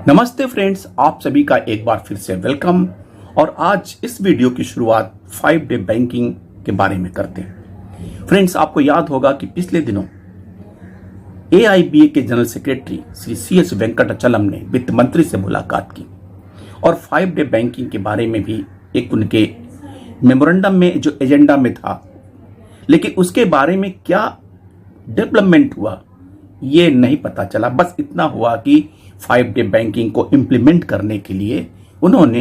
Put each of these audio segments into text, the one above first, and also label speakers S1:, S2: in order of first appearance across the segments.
S1: नमस्ते फ्रेंड्स, आप सभी का एक बार फिर से वेलकम। और आज इस वीडियो की शुरुआत 5 डे बैंकिंग के बारे में करते हैं। फ्रेंड्स, आपको याद होगा कि पिछले दिनों AIBA के general secretary Shri CS Venkatachalam ने वित्त मंत्री से मुलाकात की और 5 डे बैंकिंग के बारे में भी एक उनके मेमोरेंडम में जो एजेंडा में था, लेकिन उसके बारे में क्या डेवलपमेंट हुआ ये नहीं पता चला। बस इतना हुआ कि 5 डे बैंकिंग को इंप्लीमेंट करने के लिए उन्होंने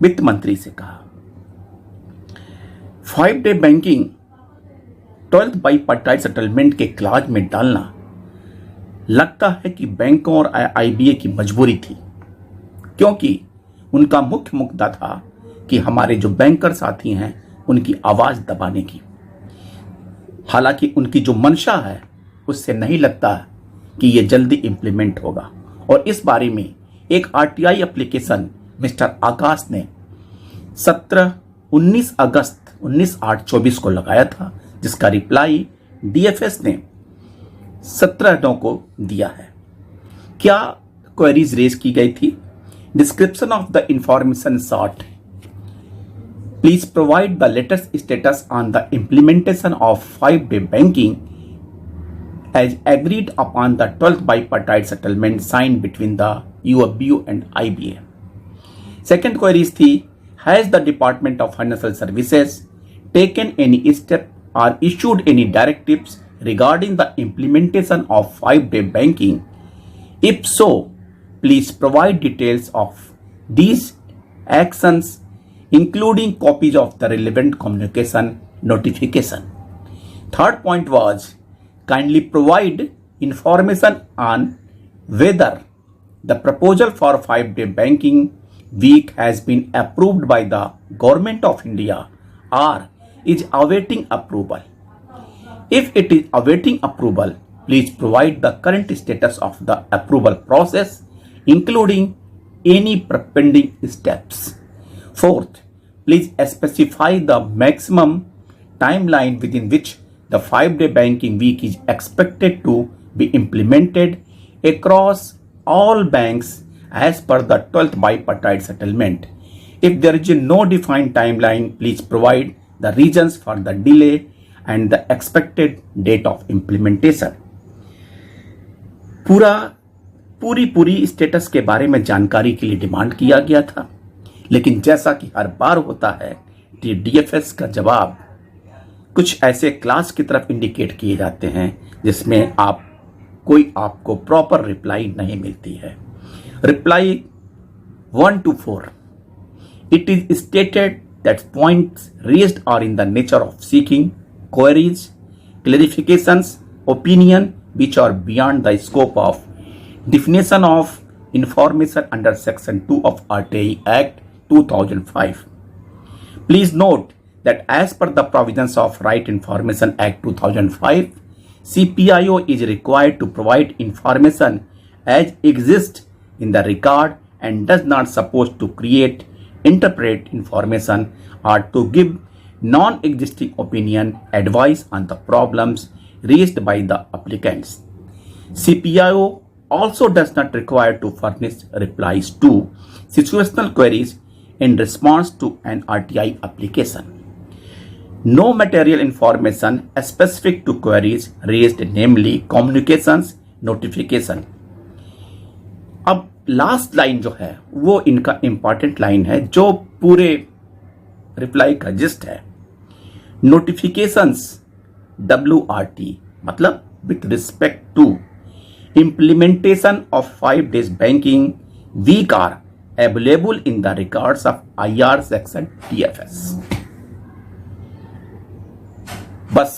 S1: वित्त मंत्री से कहा। 5 डे बैंकिंग 12th बाईपार्टाइट सेटलमेंट के क्लॉज में डालना लगता है कि बैंकों और IBA की मजबूरी थी, क्योंकि उनका मुख्य मुद्दा था कि हमारे जो बैंकर साथी हैं उनकी आवाज दबाने की। हालांकि उनकी जो मंशा है उससे नहीं लगता कि यह जल्दी इंप्लीमेंट होगा। और इस बारे में एक RTI एप्लीकेशन मिस्टर आकाश ने 19 अगस्त 19/8/24 को लगाया था, जिसका रिप्लाई DFS ने 17 को दिया है। क्या क्वेरीज रेज की गई थी? Description of the information sought. Please provide the latest status on the implementation of 5 day banking as agreed upon the 12th bipartite settlement signed between the UFBU and IBA. Second queries थी, has the Department of Financial Services taken any step or issued any directives regarding the implementation of 5 day banking? If so, please provide details of these actions including copies of the relevant communication notification. Third point was, kindly provide information on whether the proposal for 5 day banking week has been approved by the Government of India or is awaiting approval. If it is awaiting approval, please provide the current status of the approval process, including any pending steps. Fourth, please specify the maximum timeline within which the 5 day banking week is expected to be implemented across all banks as per the 12th bipartite settlement. If there is no defined timeline, please provide the reasons for the delay and the expected date of implementation. पूरी status के बारे में जानकारी के लिए demand किया गया था, लेकिन जैसा कि हर बार होता है, DFS का जवाब कुछ ऐसे क्लास की तरफ इंडिकेट किए जाते हैं जिसमें आपको प्रॉपर रिप्लाई नहीं मिलती है। Reply 1 to 4, it is stated that points raised are in the nature of seeking queries, clarifications, opinion which are beyond the scope of definition of information under Section 2 of RTI Act 2005. Please note that as per the provisions of Right Information Act 2005, CPIO is required to provide information as exists in the record and does not supposed to create, interpret information or to give non-existing opinion, advice on the problems raised by the applicants. CPIO also does not require to furnish replies to situational queries in response to an RTI application. No material information specific to queries raised, namely communications notification. अब last line जो है वो इनका important line है, जो पूरे reply का gist है। नोटिफिकेशंस WRT मतलब with respect to implementation of 5 days banking week are available in the records of IR section DFS. बस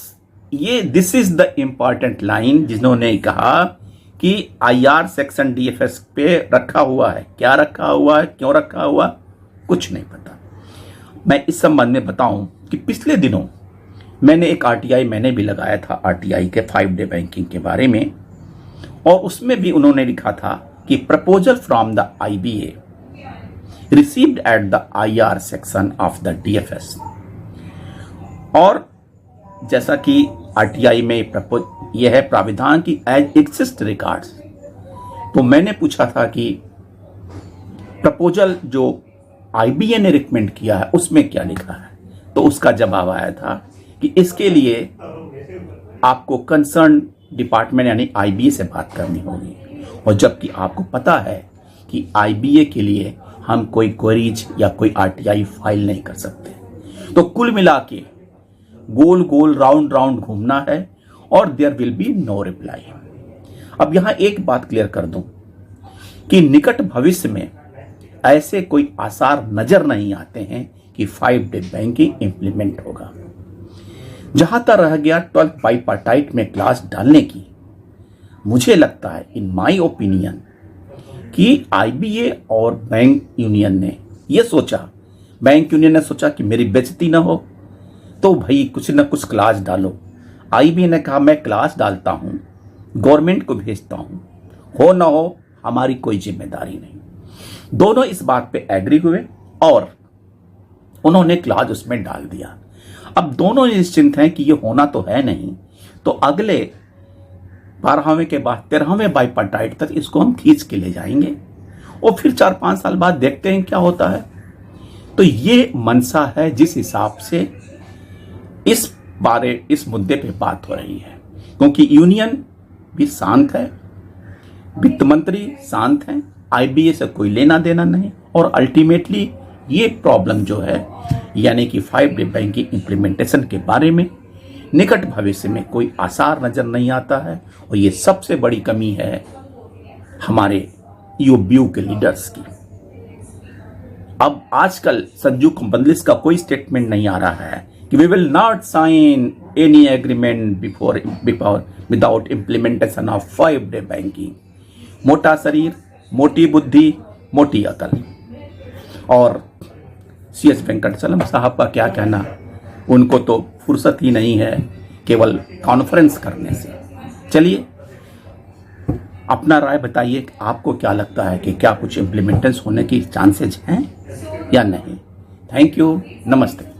S1: ये this is the important line जिन्होंने कहा कि IR सेक्शन DFS पे रखा हुआ है। क्या रखा हुआ है, क्यों रखा हुआ, कुछ नहीं पता। मैं इस संबंध में बताऊं कि पिछले दिनों मैंने एक RTI मैंने भी लगाया था RTI के 5 डे बैंकिंग के बारे में, और उसमें भी उन्होंने लिखा था कि proposal from the IBA received at the IR section of the DFS। और जैसा कि RTI में यह है प्राविधान की एज एक्सिस्ट रिकॉर्ड्स, तो मैंने पूछा था कि प्रपोजल जो आईबीए ने रिकमेंड किया है उसमें क्या लिखा है, तो उसका जवाब आया था कि इसके लिए आपको कंसर्न डिपार्टमेंट यानी आईबीए से बात करनी होगी। और जबकि आपको पता है कि आईबीए के लिए हम कोई क्वेरीज या कोई आरटीआई फाइल नहीं कर सकते। तो कुल मिला के गोल गोल राउंड राउंड घूमना है और there will be no reply. अब यहां एक बात क्लियर कर दूं कि निकट भविष्य में ऐसे कोई आसार नजर नहीं आते हैं कि 5-डे बैंकिंग इंप्लीमेंट होगा। जहां तक रह गया 12th बाइपार्टाइट में क्लास डालने की, मुझे लगता है इन माय ओपिनियन कि आईबीए और बैंक यूनियन ने यह सोचा, बैंक यूनियन ने सोचा कि मेरी बेइज्जती ना हो तो भाई कुछ ना कुछ क्लास डालो। आईबीए ने कहा मैं क्लास डालता हूं, गवर्नमेंट को भेजता हूं, हो ना हो हमारी कोई जिम्मेदारी नहीं। दोनों इस बात पे एग्री हुए और उन्होंने क्लास उसमें डाल दिया। अब दोनों निश्चिंत हैं कि ये होना तो है नहीं, तो अगले 12वें के बाद 13वें बाइपार्टाइट तक इसको हम खींच के ले जाएंगे और फिर 4-5 साल बाद देखते हैं क्या होता है। तो ये मंशा है जिस हिसाब से इस मुद्दे पे बात हो रही है, क्योंकि यूनियन भी शांत है, वित्त मंत्री शांत हैं, आईबीए से कोई लेना देना नहीं, और अल्टीमेटली ये प्रॉब्लम जो है यानी कि 5-डे बैंकिंग इंप्लीमेंटेशन के बारे में निकट भविष्य में कोई आसार नजर नहीं आता है। और ये सबसे बड़ी कमी है हमारे यूबीयू के लीडर्स की। अब आजकल संजू बंदलिस का कोई स्टेटमेंट नहीं आ रहा है कि we will not sign any agreement before without implementation of five day banking. मोटा शरीर, मोटी बुद्धि, मोटी अकल। और CS वेंकटचलम साहब का क्या कहना, उनको तो फुर्सत ही नहीं है केवल कॉन्फ्रेंस करने से। चलिए अपना राय बताइए कि आपको क्या लगता है कि क्या कुछ इम्प्लीमेंटेशन होने की चांसेस हैं या नहीं। थैंक यू, नमस्ते।